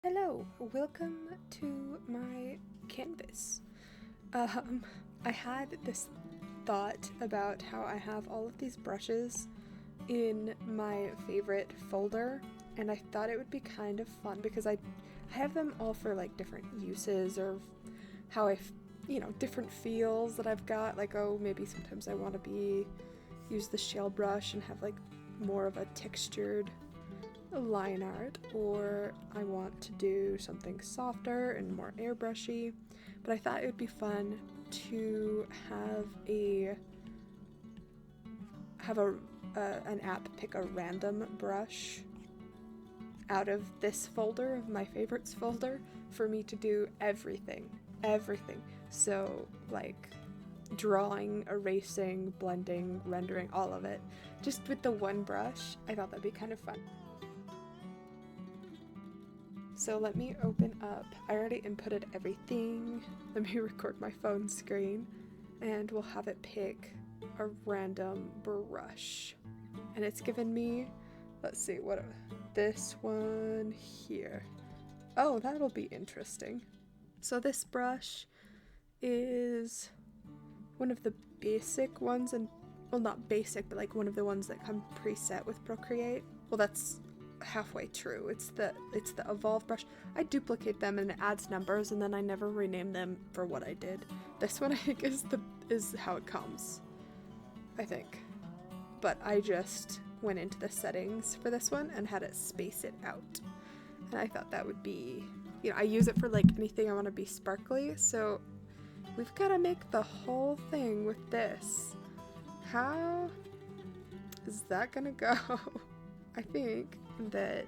Hello, welcome to my canvas. I had this thought about how I have all of these brushes in my favorite folder, and I thought it would be kind of fun because I have them all for like different uses or how different feels that I've got. Like, oh, maybe sometimes I want to use the shell brush and have like more of a textured line art, or I want to do something softer and more airbrushy, but I thought it would be fun to have an app pick a random brush out of this folder, of my favorites folder, for me to do everything. So like drawing, erasing, blending, rendering, all of it, just with the one brush. I thought that'd be kind of fun. So let me open up. I already inputted everything. Let me record my phone screen and we'll have it pick a random brush. And it's given me, let's see, this one here. Oh, that'll be interesting. So this brush is one of the basic ones, and well, not basic, but like one of the ones that come preset with Procreate. Well, that's halfway true. It's the evolve brush. I duplicate them and it adds numbers, and then I never rename them for what I did. This one I think is how it comes, I think. But I just went into the settings for this one and had it space it out. And I thought that would be, I use it for like anything I want to be sparkly, so we've got to make the whole thing with this. How is that gonna go? I think that,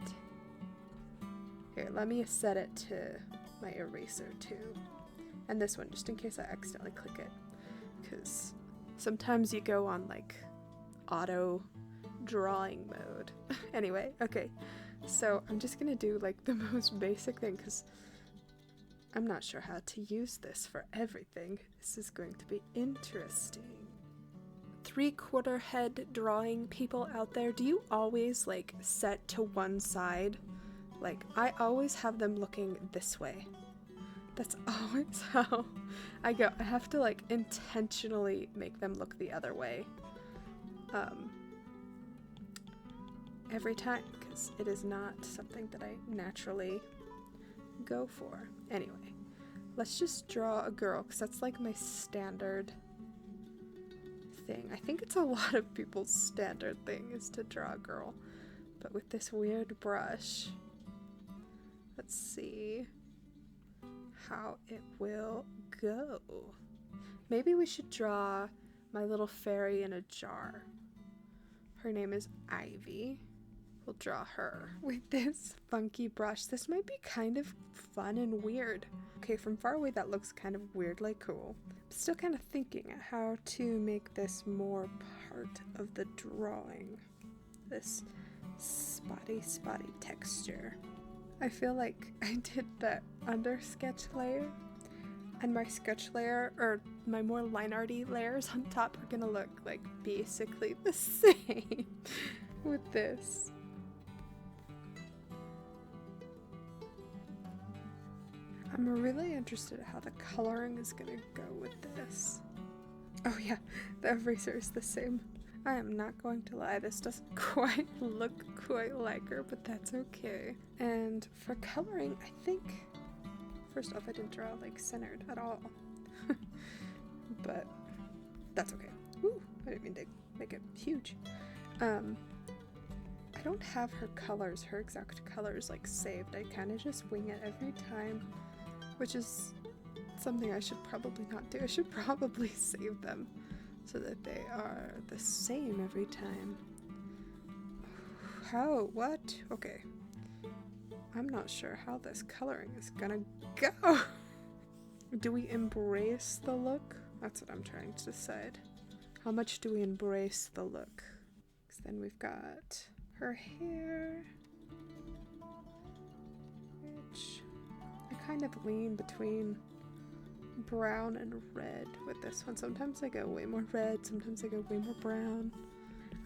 here, let me set it to my eraser too, and this one just in case I accidentally click it, because sometimes you go on like auto drawing mode. Anyway, okay, so I'm just gonna do like the most basic thing because I'm not sure how to use this for everything. This is going to be interesting. 3/4 head drawing people out there, do you always like set to one side? Like, I always have them looking this way. That's always how I go. I have to like intentionally make them look the other way every time, because it is not something that I naturally go for. Anyway, let's just draw a girl, because that's like my standard thing. I think it's a lot of people's standard thing is to draw a girl, but with this weird brush, let's see how it will go. Maybe we should draw my little fairy in a jar. Her name is Ivy. We'll draw her with this funky brush. This might be kind of fun and weird. Okay, from far away that looks kind of weirdly cool. I'm still kind of thinking how to make this more part of the drawing. This spotty texture. I feel like I did the under sketch layer, and my sketch layer, or my more line arty layers on top, are gonna look like basically the same with this. I'm really interested in how the coloring is gonna go with this. Oh yeah, the eraser is the same. I am not going to lie, this doesn't quite look quite like her, but that's okay. And for coloring, I think, first off, I didn't draw like centered at all. But that's okay. Ooh, I didn't mean to make it huge. I don't have her colors, her exact colors, like saved. I kind of just wing it every time, which is something I should probably not do. I should probably save them so that they are the same every time. How? What? Okay. I'm not sure how this coloring is gonna go. Do we embrace the look? That's what I'm trying to decide. How much do we embrace the look? Because then we've got her hair, which I kind of lean between brown and red with this one. Sometimes I go way more red, sometimes I go way more brown.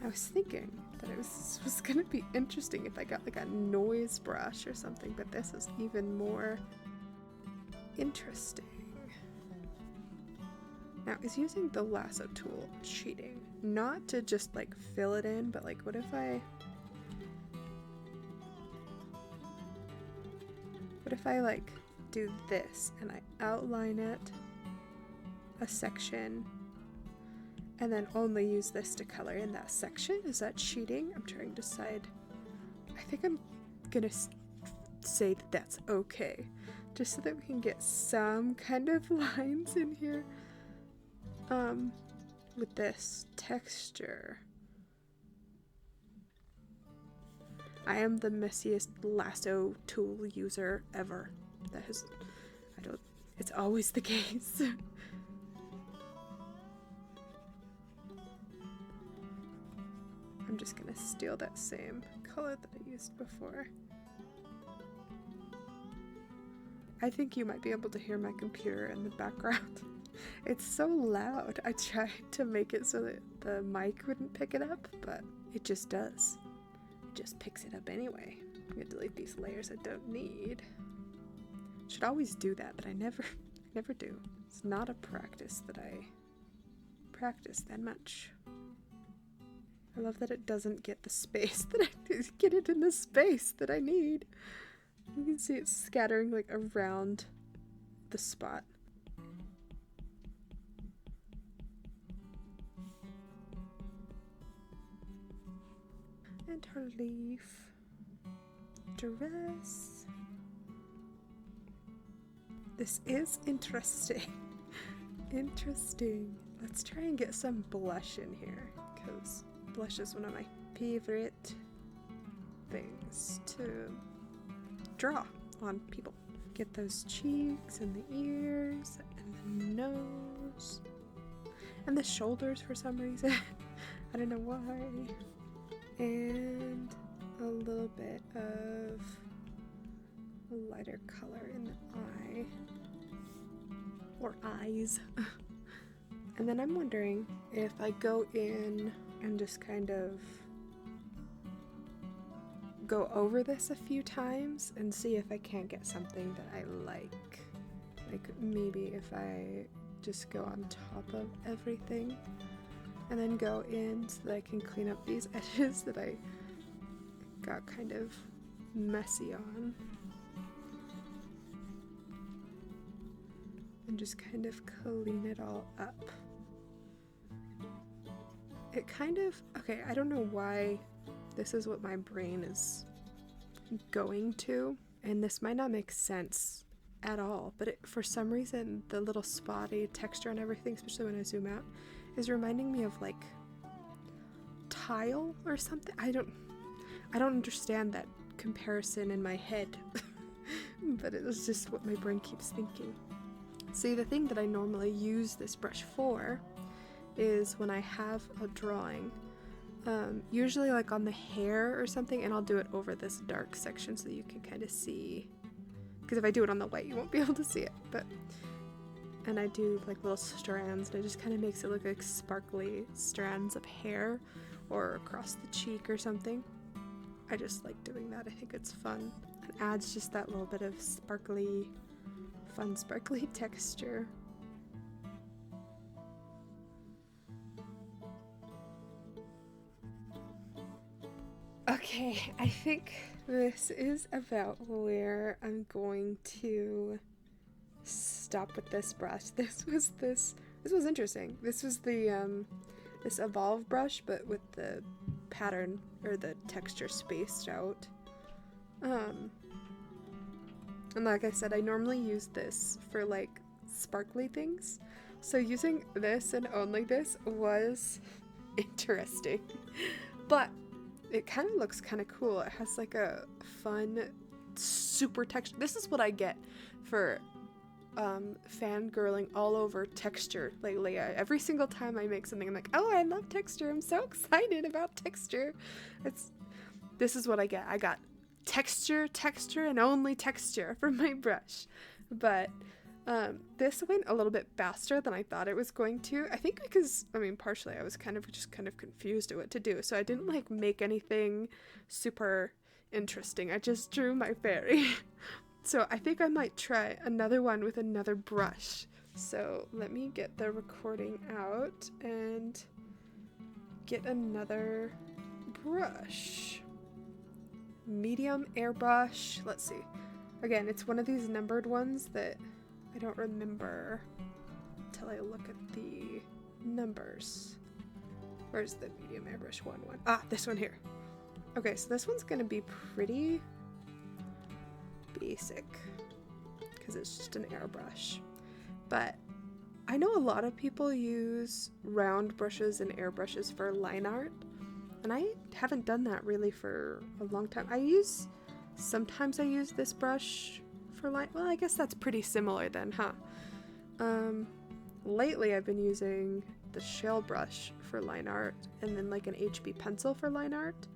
I was thinking that this was gonna be interesting if I got like a noise brush or something, but this is even more interesting. Now, is using the lasso tool cheating? Not to just like fill it in, but like what if I like do this and I outline it a section and then only use this to color in that section? Is that cheating? I'm trying to decide. I think I'm gonna say that that's okay, just so that we can get some kind of lines in here with this texture. I am the messiest lasso tool user ever. It's always the case. I'm just gonna steal that same color that I used before. I think you might be able to hear my computer in the background. It's so loud. I tried to make it so that the mic wouldn't pick it up, but it just does. It just picks it up anyway. I'm gonna delete these layers I don't need. Should always do that, but I never do. It's not a practice that I practice that much. I love that it doesn't get the space that I get it in the space that I need. You can see it scattering like around the spot. And her leaf dress. This is interesting. Interesting. Let's try and get some blush in here, because blush is one of my favorite things to draw on people. Get those cheeks and the ears and the nose and the shoulders for some reason. I don't know why. And a little bit of a lighter color in the eye or eyes. And then I'm wondering if I go in and just kind of go over this a few times and see if I can't get something that I like. Like maybe if I just go on top of everything and then go in so that I can clean up these edges that I got kind of messy on. And just kind of clean it all up. It kind of, okay, I don't know why this is what my brain is going to, and this might not make sense at all, but for some reason the little spotty texture and everything, especially when I zoom out, is reminding me of like tile or something. I don't understand that comparison in my head, but it was just what my brain keeps thinking. See, the thing that I normally use this brush for is when I have a drawing, usually like on the hair or something, and I'll do it over this dark section so that you can kind of see, because if I do it on the white you won't be able to see it, and I do like little strands, and it just kind of makes it look like sparkly strands of hair or across the cheek or something. I just like doing that. I think it's fun. It adds just that little bit of sparkly, fun sparkly texture. Okay, I think this is about where I'm going to stop with this brush. This was interesting. This was the this evolve brush, but with the pattern or the texture spaced out. And like I said, I normally use this for like sparkly things, so using this and only this was interesting, but it kind of looks kind of cool. It has like a fun super texture. This is what I get for fangirling all over texture lately. Every single time I make something, I'm like, oh, I love texture. I'm so excited about texture. This is what I get. I got texture, and only texture from my brush. But This went a little bit faster than I thought it was going to. I think because, I mean, partially I was kind of confused at what to do. So I didn't like make anything super interesting. I just drew my fairy. So I think I might try another one with another brush. So let me get the recording out and get another brush. Medium airbrush. Let's see. Again, it's one of these numbered ones that I don't remember until I look at the numbers. Where's the medium airbrush 1? Ah, this one here. Okay, so this one's gonna be pretty basic because it's just an airbrush. But I know a lot of people use round brushes and airbrushes for line art, and I haven't done that really for a long time. Sometimes I use this brush for line, well, I guess that's pretty similar then, huh? Lately I've been using the shell brush for line art, and then like an HB pencil for line art,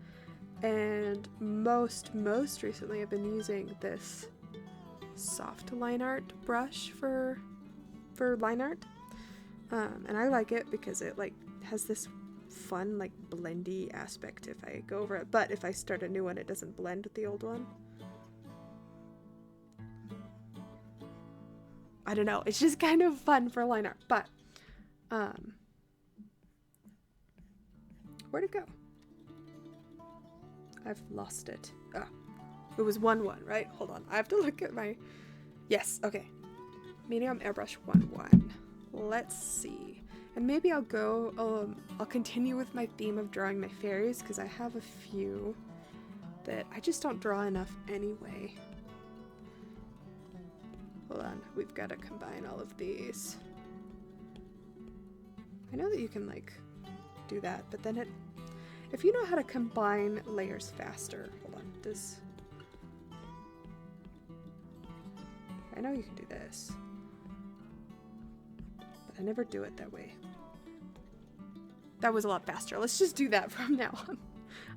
and most recently I've been using this soft line art brush for line art, and I like it because it like has this fun like blendy aspect if I go over it, but if I start a new one it doesn't blend with the old one. I don't know, it's just kind of fun for line art. But where'd it go? I've lost it. Ah, it was 1-1, right? Hold on, I have to look at my, yes, okay, medium airbrush 1-1. Let's see, and maybe I'll continue with my theme of drawing my fairies, because I have a few that I just don't draw enough anyway. Hold on, we've got to combine all of these. I know that you can like do that, but then if you know how to combine layers faster, hold on, I know you can do this, but I never do it that way. That was a lot faster. Let's just do that from now on.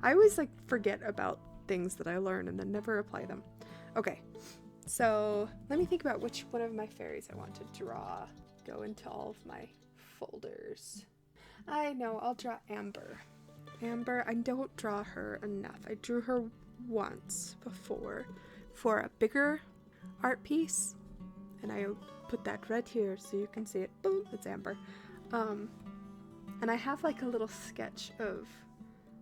I always like forget about things that I learn and then never apply them. Okay. So let me think about which one of my fairies I want to draw. Go into all of my folders. I know, I'll draw Amber. Amber, I don't draw her enough. I drew her once before for a bigger art piece, and I put that right here so you can see it. Boom, it's Amber. And I have like a little sketch of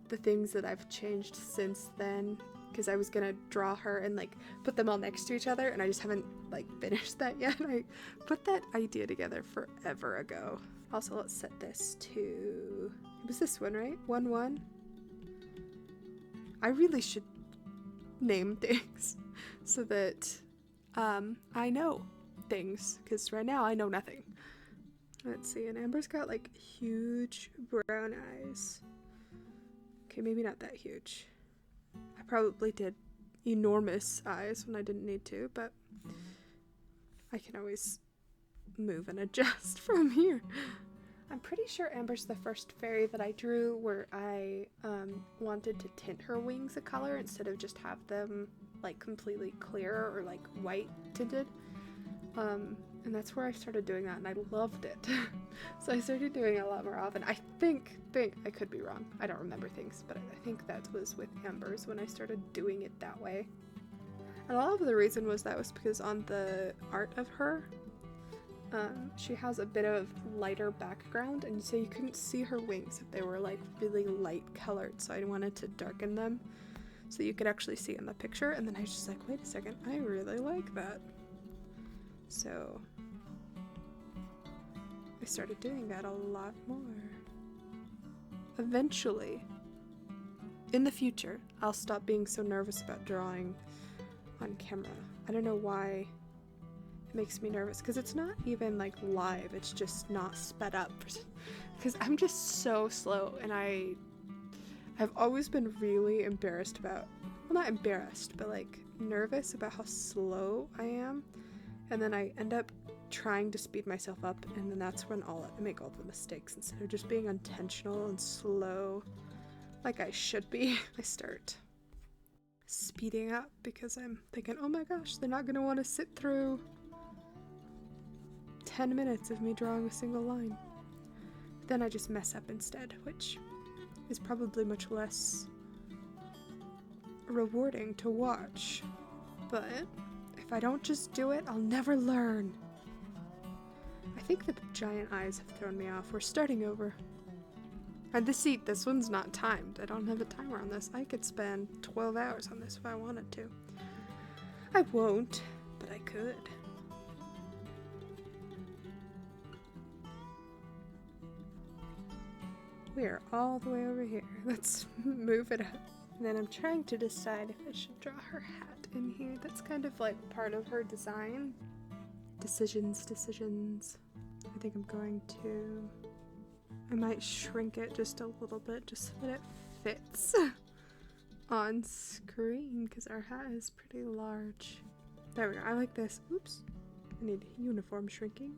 the things that I've changed since then, because I was gonna draw her and like put them all next to each other, and I just haven't like finished that yet. I put that idea together forever ago. Also, let's set this to, it was this one, right? 1-1. I really should name things so that I know things, because right now I know nothing. Let's see, and Amber's got like huge brown eyes. Okay, maybe not that huge. I probably did enormous eyes when I didn't need to, but I can always move and adjust from here. I'm pretty sure Amber's the first fairy that I drew where I wanted to tint her wings a color instead of just have them like completely clear or like white tinted. And that's where I started doing that, and I loved it. So I started doing it a lot more often. I think I could be wrong. I don't remember things, but I think that was with Amber's when I started doing it that way. And a lot of the reason was because on the art of her, she has a bit of lighter background, and so you couldn't see her wings if they were like really light colored, so I wanted to darken them so you could actually see in the picture. And then I was just like, wait a second, I really like that. So I started doing that a lot more. Eventually, in the future, I'll stop being so nervous about drawing on camera. I don't know why it makes me nervous, because it's not even like live, it's just not sped up, because I'm just so slow, and I've always been really embarrassed about, well, not embarrassed, but like nervous about how slow I am. And then I end up trying to speed myself up, and then that's when I make all the mistakes. Instead of just being intentional and slow like I should be, I start speeding up because I'm thinking, oh my gosh, they're not going to want to sit through 10 minutes of me drawing a single line. Then I just mess up instead, which is probably much less rewarding to watch. But if I don't just do it, I'll never learn. I think the giant eyes have thrown me off. We're starting over. And this one's not timed. I don't have a timer on this. I could spend 12 hours on this if I wanted to. I won't, but I could. We are all the way over here. Let's move it up. And then I'm trying to decide if I should draw her hat in here. That's kind of like part of her design. Decisions. I think I'm going to... I might shrink it just a little bit just so that it fits on screen because our hat is pretty large. There we go. I like this. Oops. I need uniform shrinking.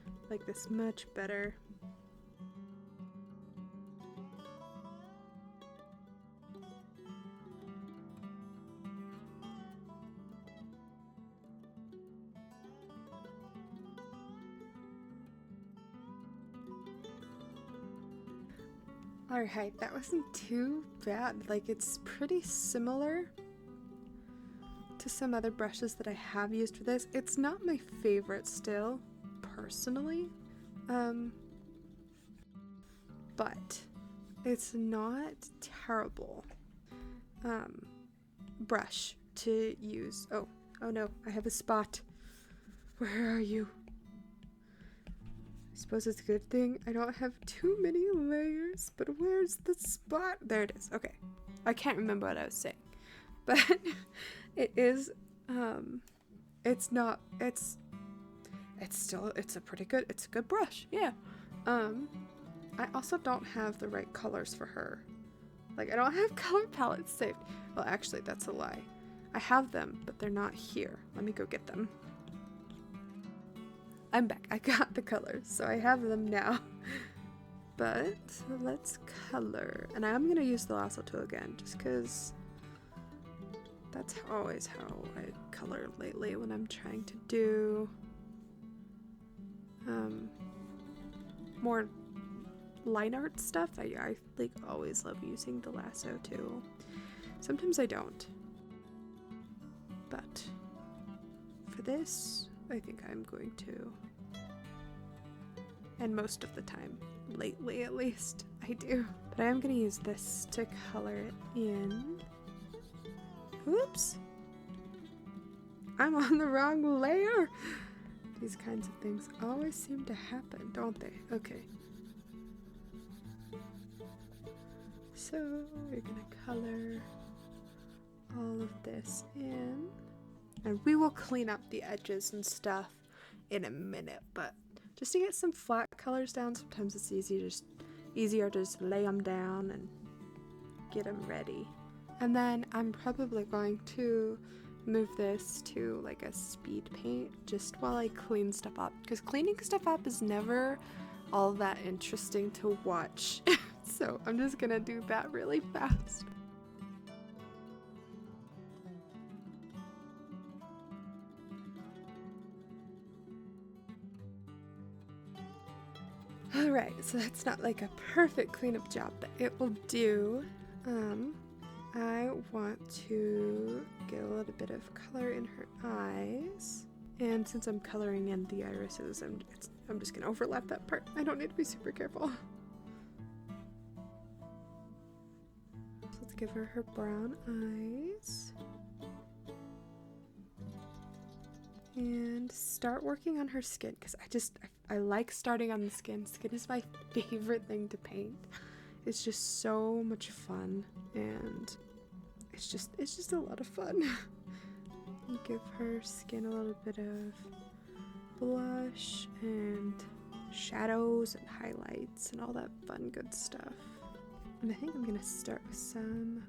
I like this much better. Alright, that wasn't too bad. Like, it's pretty similar to some other brushes that I have used for this. It's not my favorite still, personally. But it's not terrible brush to use. Oh no, I have a spot. Where are you? I suppose it's a good thing I don't have too many layers, but where's the spot? There it is. Okay. I can't remember what I was saying. But it is, it's a good brush. Yeah. I also don't have the right colors for her. Like, I don't have color palettes saved. Well, actually, that's a lie. I have them, but they're not here. Let me go get them. I'm back. I got the colors, so I have them now. But let's color. And I'm going to use the lasso tool again, just because that's always how I color lately when I'm trying to do more line art stuff. I like always love using the lasso tool. Sometimes I don't. But for this, I think I'm going to. And most of the time, lately at least, I do. But I am going to use this to color it in. Oops! I'm on the wrong layer! These kinds of things always seem to happen, don't they? Okay. So, we're going to color all of this in. And we will clean up the edges and stuff in a minute, but just to get some flat colors down, sometimes it's easier to just lay them down and get them ready. And then I'm probably going to move this to like a speed paint just while I clean stuff up, because cleaning stuff up is never all that interesting to watch. So I'm just gonna do that really fast. Alright, so that's not like a perfect cleanup job, but it will do. I want to get a little bit of color in her eyes. And since I'm coloring in the irises, I'm just gonna overlap that part. I don't need to be super careful. So let's give her brown eyes. And start working on her skin, because I like starting on the skin. Skin is my favorite thing to paint. It's just so much fun, and it's just a lot of fun. Give her skin a little bit of blush and shadows and highlights and all that fun good stuff. And I think I'm gonna start with some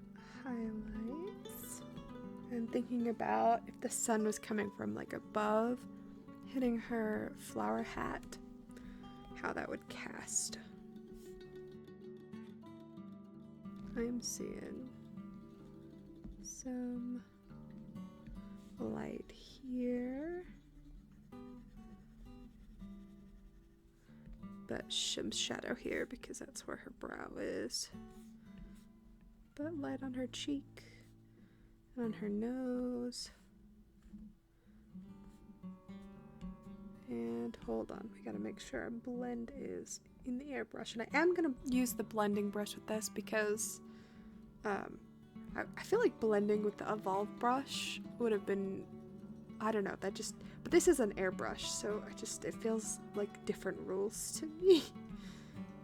highlights. And thinking about if the sun was coming from like above, hitting her flower hat, how that would cast. I'm seeing some light here. but some shadow here because that's where her brow is. But light on her cheek and on her nose. And hold on, we gotta make sure our blend is in the airbrush. And I am gonna use the blending brush with this because I feel like blending with the Evolve brush would have been, I don't know, but this is an airbrush, so it feels like different rules to me.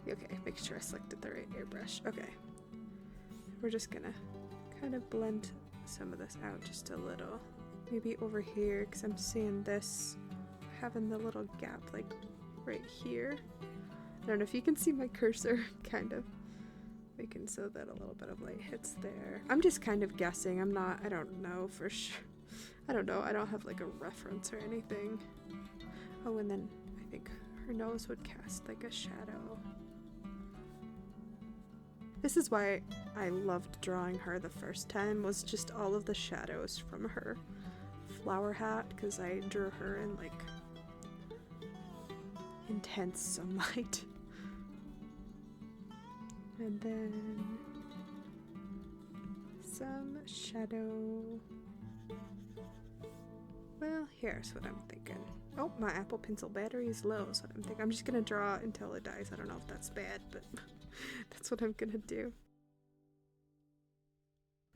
Okay, make sure I selected the right airbrush. Okay. We're just gonna kind of blend some of this out just a little. Maybe over here, because I'm seeing this having the little gap like right here. I don't know if you can see my cursor, kind of. We can so that a little bit of light hits there. I'm just kind of guessing. I don't know for sure. I don't know. I don't have like a reference or anything. Oh, and then I think her nose would cast like a shadow. This is why I loved drawing her the first time, was just all of the shadows from her flower hat, because I drew her in like intense sunlight. And then some shadow. Well, here's what I'm thinking. Oh, my Apple Pencil battery is low, so I'm thinking I'm just gonna draw until it dies. I don't know if that's bad, but that's what I'm gonna do.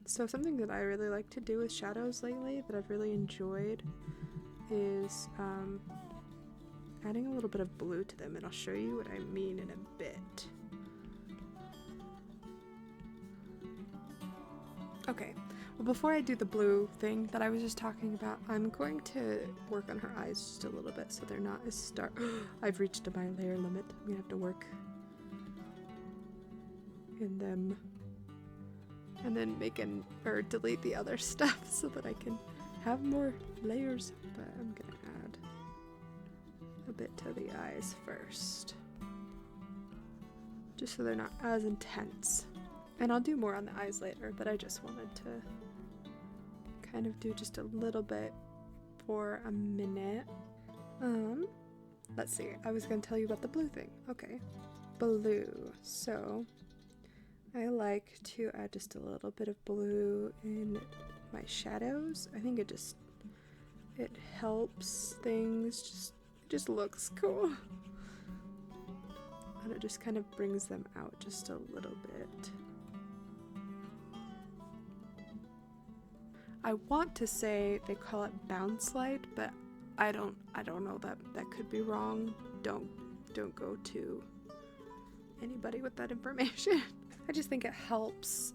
So something that I really like to do with shadows lately that I've really enjoyed is adding a little bit of blue to them, and I'll show you what I mean in a bit. Okay, well, before I do the blue thing that I was just talking about, I'm going to work on her eyes just a little bit so they're not as stark. I've reached my layer limit. I'm gonna have to work in them and then delete the other stuff so that I can have more layers. But I'm gonna add a bit to the eyes first, just so they're not as intense. And I'll do more on the eyes later, but I just wanted to kind of do just a little bit for a minute. Let's see, I was going to tell you about the blue thing. Okay, blue. So I like to add just a little bit of blue in my shadows. I think it helps things, it just looks cool. And it just kind of brings them out just a little bit. I want to say they call it bounce light, but I don't know, that could be wrong. Don't go to anybody with that information. I just think it helps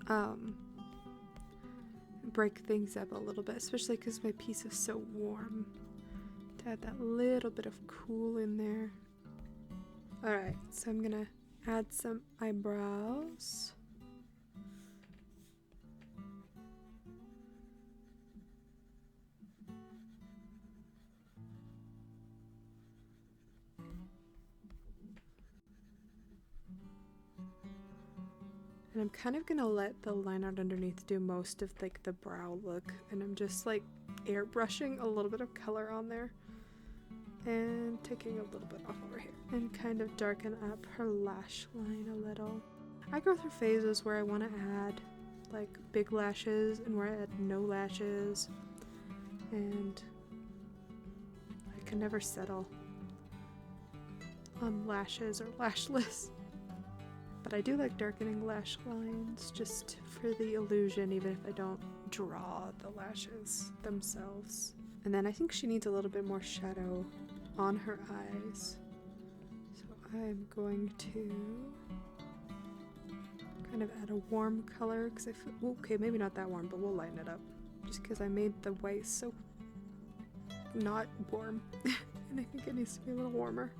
break things up a little bit, especially because my piece is so warm. To add that little bit of cool in there. Alright, so I'm gonna add some eyebrows. And I'm kind of gonna let the line art underneath do most of like the brow look, and I'm just like airbrushing a little bit of color on there and taking a little bit off over here and kind of darken up her lash line a little. I go through phases where I want to add like big lashes and where I add no lashes, and I can never settle on lashes or lashless. But I do like darkening lash lines just for the illusion, even if I don't draw the lashes themselves. And then I think she needs a little bit more shadow on her eyes. So I'm going to kind of add a warm color, because I feel, okay, maybe not that warm, but we'll lighten it up. Just because I made the white so not warm. And I think it needs to be a little warmer.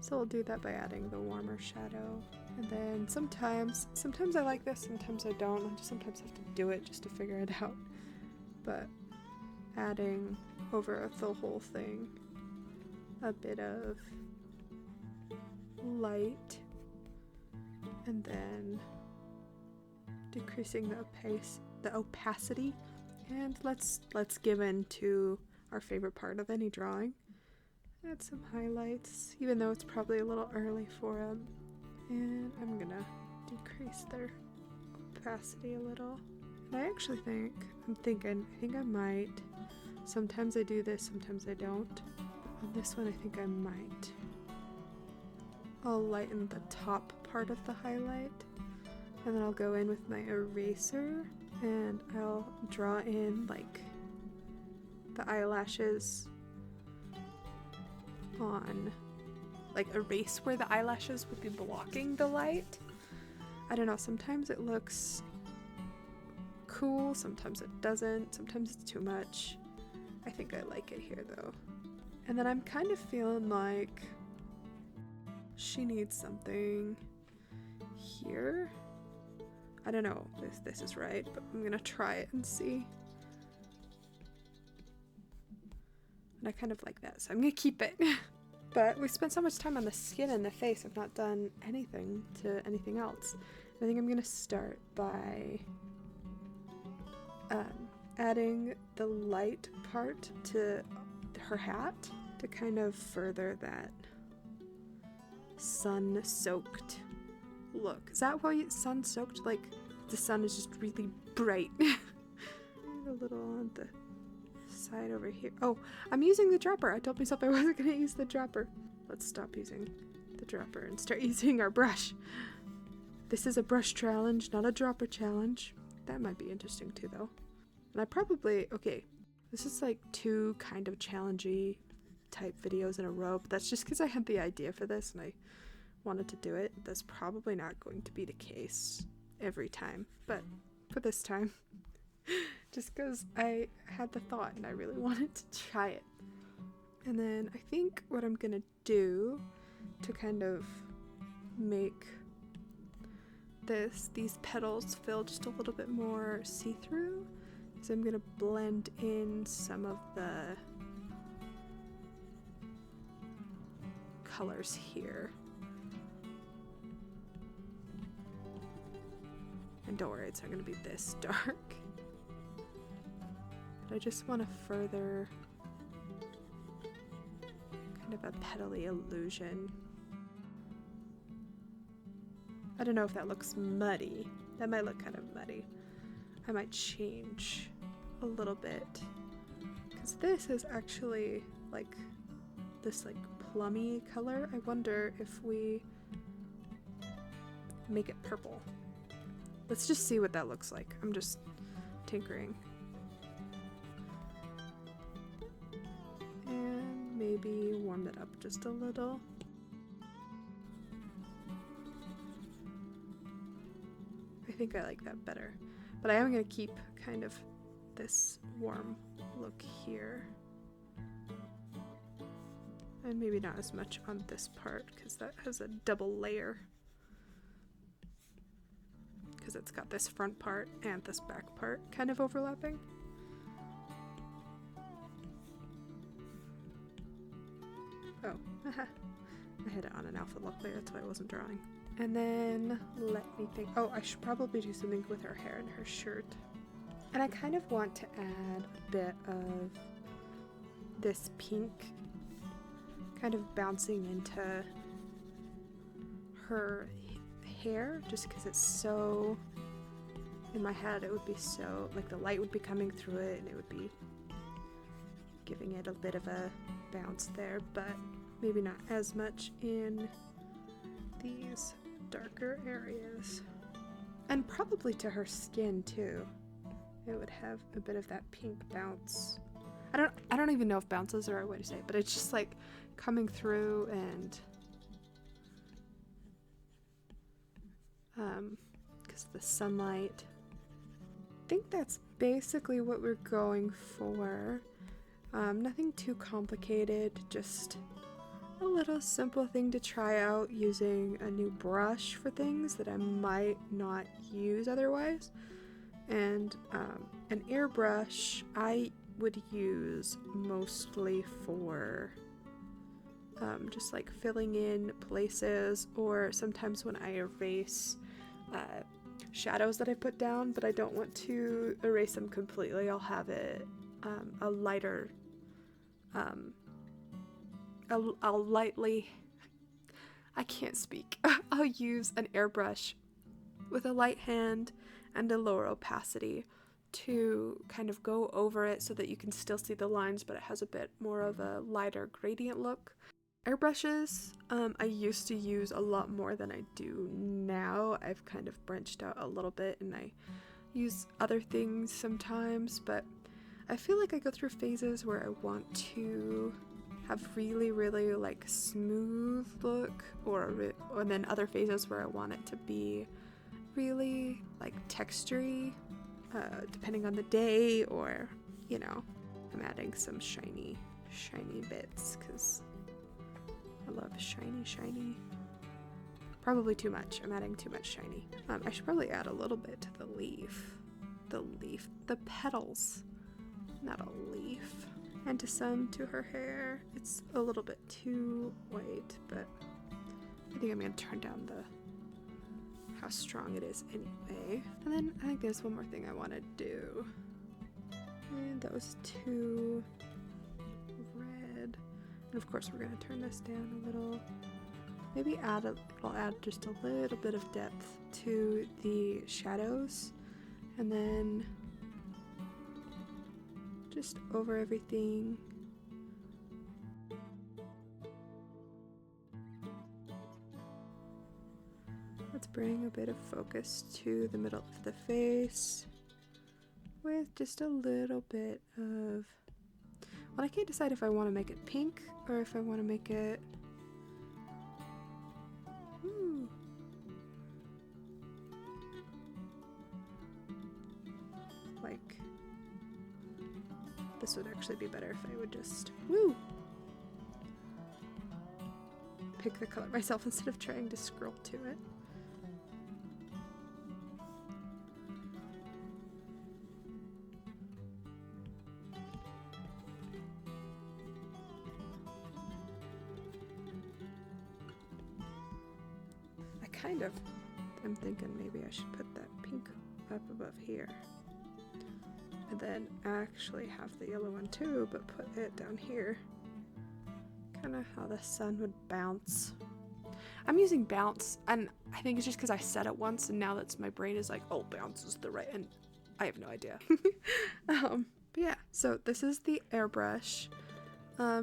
So we'll do that by adding the warmer shadow. And then sometimes I like this, sometimes I don't. I just sometimes have to do it just to figure it out. But adding over the whole thing a bit of light, and then decreasing the opacity. And let's give in to our favorite part of any drawing, add some highlights, even though it's probably a little early for them. And I'm gonna decrease their opacity a little. And I actually think, I think I might. Sometimes I do this, sometimes I don't. On this one, I think I might. I'll lighten the top part of the highlight, and then I'll go in with my eraser, and I'll draw in like the eyelashes on, like erase where the eyelashes would be blocking the light. I don't know, sometimes it looks cool, sometimes it doesn't, sometimes it's too much. I think I like it here though. And then I'm kind of feeling like she needs something here. I don't know if this is right, but I'm gonna try it and see. And I kind of like that, so I'm gonna keep it. But we spent so much time on the skin and the face, I've not done anything to anything else. I think I'm gonna start by adding the light part to her hat to kind of further that sun-soaked look. Is that why it's sun-soaked? Like the sun is just really bright. A little on the side over here. Oh, I'm using the dropper. I told myself I wasn't going to use the dropper. Let's stop using the dropper and start using our brush. This is a brush challenge, not a dropper challenge. That might be interesting too though. And I probably, okay, this is like 2 kind of challengey type videos in a row, but that's just because I had the idea for this and I wanted to do it. That's probably not going to be the case every time, but for this time, just because I had the thought and I really wanted to try it. And then I think what I'm gonna do to kind of make these petals feel just a little bit more see-through is I'm gonna blend in some of the colors here. And don't worry, it's not gonna be this dark. But I just want to further kind of a petally illusion. I don't know if that looks muddy. That might look kind of muddy. I might change a little bit. Because this is actually like this like plummy color. I wonder if we make it purple. Let's just see what that looks like. I'm just tinkering. And maybe warm it up just a little. I think I like that better. But I am going to keep kind of this warm look here. And maybe not as much on this part because that has a double layer. Because it's got this front part and this back part kind of overlapping. Oh, I had it on an alpha look layer, that's why I wasn't drawing. And then let me think. Oh, I should probably do something with her hair and her shirt. And I kind of want to add a bit of this pink kind of bouncing into her hair, just because it's so, in my head it would be so, like the light would be coming through it and it would be giving it a bit of a bounce there, but maybe not as much in these darker areas. And probably to her skin too. It would have a bit of that pink bounce. I don't even know if bounce is the right way to say it, but it's just like coming through and because the sunlight. I think that's basically what we're going for. Nothing too complicated, just a little simple thing to try out using a new brush for things that I might not use otherwise. And an airbrush I would use mostly for just like filling in places, or sometimes when I erase shadows that I put down, but I don't want to erase them completely. I'll have it a lighter I'll lightly, I can't speak. I'll use an airbrush with a light hand and a lower opacity to kind of go over it so that you can still see the lines, but it has a bit more of a lighter gradient look. Airbrushes, I used to use a lot more than I do now. I've kind of branched out a little bit and I use other things sometimes, but I feel like I go through phases where I want to have really, really like smooth look, or then other phases where I want it to be really like textury, depending on the day, or you know, I'm adding some shiny bits because I love shiny. Probably too much. I'm adding too much shiny. I should probably add a little bit to the petals, not a leaf. And to her hair. It's a little bit too white, but I think I'm gonna turn down how strong it is anyway. And then I think there's one more thing I want to do. And those two red. And of course we're gonna turn this down a little. Maybe I'll add just a little bit of depth to the shadows, and then just over everything. Let's bring a bit of focus to the middle of the face with just a little bit of, well, I can't decide if I want to make it pink or if I want to make it like, this would actually be better if I would just pick the color myself instead of trying to scroll to it. I'm thinking maybe I should put that pink up above here. And then actually have the yellow one too, but put it down here. Kind of how the sun would bounce. I'm using bounce, and I think it's just because I said it once, and now that's my brain is like, oh, bounce is the right, and I have no idea. But yeah, so this is the airbrush.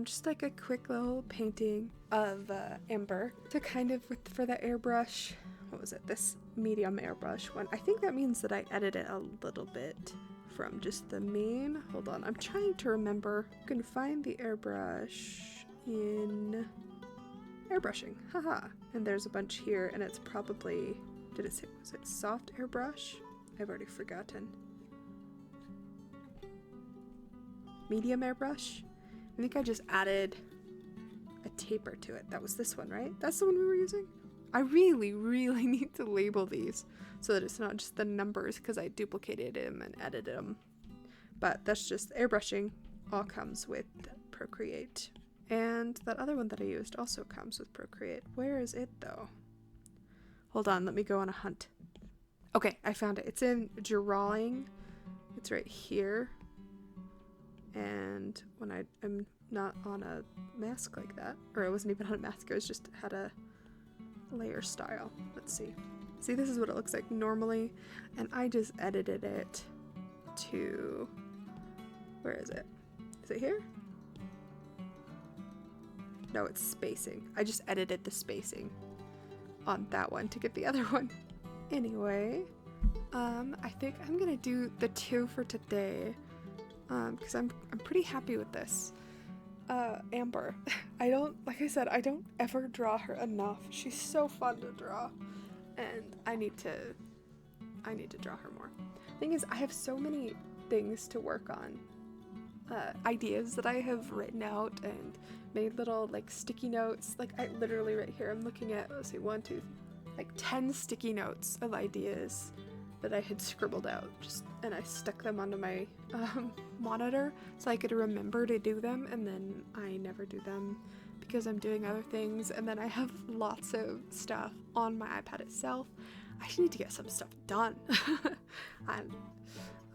Just like a quick little painting of Amber to kind of, for the airbrush, what was it, this medium airbrush one. I think that means that I edited a little bit from just the main. Hold on, I'm trying to remember. You can find the airbrush in airbrushing, haha. And there's a bunch here, and it's probably, did it say, was it soft airbrush? I've already forgotten. Medium airbrush? I think I just added a taper to it. That was this one, right? That's the one we were using? I really, really need to label these so that it's not just the numbers, because I duplicated them and edited them. But that's just airbrushing, all comes with Procreate. And that other one that I used also comes with Procreate. Where is it though? Hold on, let me go on a hunt. Okay, I found it. It's in drawing. It's right here. And when I'm not on a mask like that, or it wasn't even on a mask, it was just had a layer style. Let's see. See, this is what it looks like normally, and I just edited it to, where is it? Is it here? No, it's spacing. I just edited the spacing on that one to get the other one. Anyway, I think I'm gonna do the two for today, because I'm pretty happy with this. Amber. Like I said, I don't ever draw her enough. She's so fun to draw, and I need to draw her more. Thing is, I have so many things to work on, ideas that I have written out and made little like sticky notes. Like I literally right here, I'm looking at, let's see, 1, 2, like 10 sticky notes of ideas that I had scribbled out, and I stuck them onto my monitor so I could remember to do them, and then I never do them because I'm doing other things, and then I have lots of stuff on my iPad itself. I just need to get some stuff done. And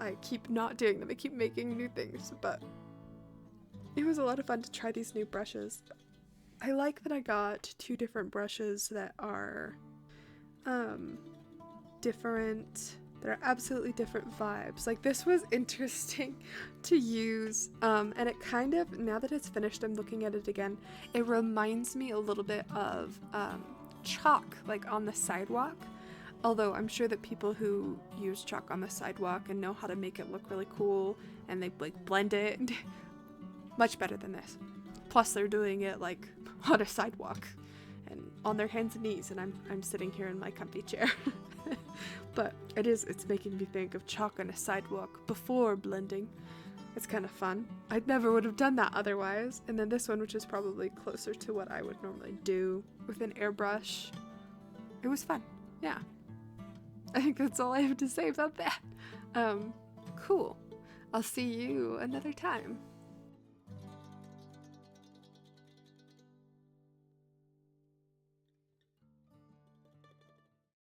I keep not doing them. I keep making new things, but it was a lot of fun to try these new brushes. I like that I got 2 different brushes that are different, that are absolutely different vibes. Like this was interesting to use, and it kind of, now that it's finished, I'm looking at it again, it reminds me a little bit of chalk, like on the sidewalk. Although I'm sure that people who use chalk on the sidewalk and know how to make it look really cool, and they like blend it much better than this. Plus they're doing it like on a sidewalk and on their hands and knees, and I'm sitting here in my comfy chair. But it's making me think of chalk on a sidewalk before blending. It's kind of fun. I never would have done that otherwise. And then this one, which is probably closer to what I would normally do with an airbrush. It was fun. Yeah. I think that's all I have to say about that. Cool. I'll see you another time.